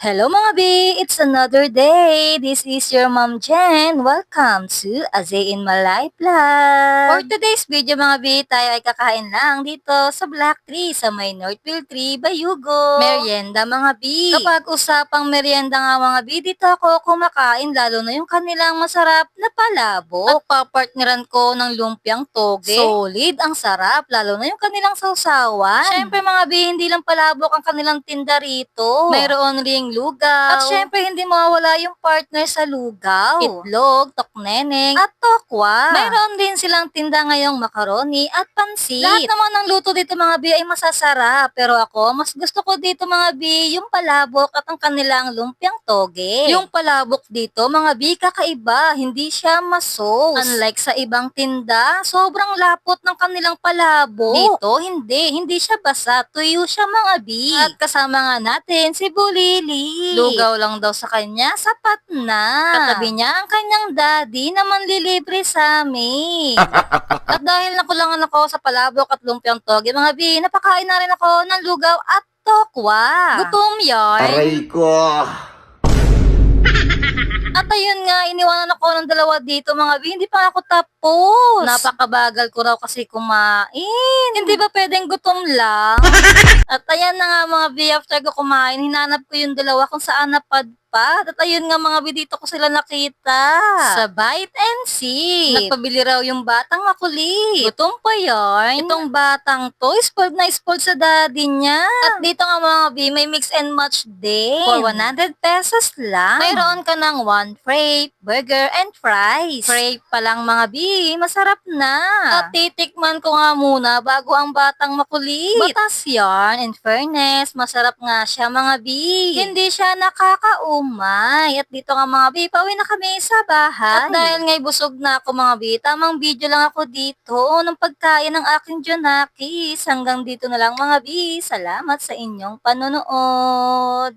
Hello mga B! It's another day! This is your Mom Jen. Welcome to A Day in My Life Vlog! For today's video mga B, tayo ay kakain lang dito sa Block 3 sa may Northfield 3, Bayugo. Merienda mga B. Kapag usapang merienda nga mga B, dito ako kumakain lalo na yung kanilang masarap na palabok. At papartneran ko ng lumpiang toge. Solid, ang sarap, lalo na yung kanilang sausawan. Syempre mga B, hindi lang palabok ang kanilang tinda rito. Mayroon ring lugaw. At syempre, hindi mawawala yung partner sa lugaw. Itlog, tokneneng, at tokwa. Mayroon din silang tinda ngayong macaroni at pansit. Lahat naman ng luto dito mga bi ay masasarap. Pero ako, mas gusto ko dito mga bi, yung palabok at ang kanilang lumpiang toge. Yung palabok dito mga bi, kakaiba. Hindi siya masos. Unlike sa ibang tinda, sobrang lapot ng kanilang palabok. Dito, hindi. Hindi siya basa. Tuyo siya mga bi. At kasama nga natin si Bulili. Lugaw lang daw sa kanya, sapat na. Katabi niya ang kanyang daddy na manlilibre sa amin. At dahil nakulangan ako sa palabok at lumpiang toge, mga bi, napakain na rin ako ng lugaw at tokwa. Gutom yarn. Aray ko! At ayun nga, iniwanan ako ng dalawa dito mga bi, hindi pa ako tapos. Napakabagal ko raw kasi kumain. Hindi ba pwedeng gutom lang? At ayan na nga mga bi, after ko kumain, hinanap ko yung dalawa kung saan napadpad. At ayun nga mga bi, dito ko sila nakita. Sa Bite and See. Nagpabili raw yung batang makulit. Gutom pa yarn. Itong batang to, spoiled na spoiled sa daddy niya. At dito nga mga bi, may mix and match din. For 100 pesos lang. Mayroon ka ng one frappe, burger, and fries. Frappe pa lang mga bi, masarap na. At titikman ko nga muna bago ang batang makulit. Batas yarn, in fairness, masarap nga siya mga bi. Hindi siya nakakaumay. At dito nga mga bi, pauwi na kami sa bahay. At dahil nga'y busog na ako mga bi, tamang video lang ako dito ng pagkain ng aking Jonakis. Hanggang dito na lang mga bi. Salamat sa inyong panonood.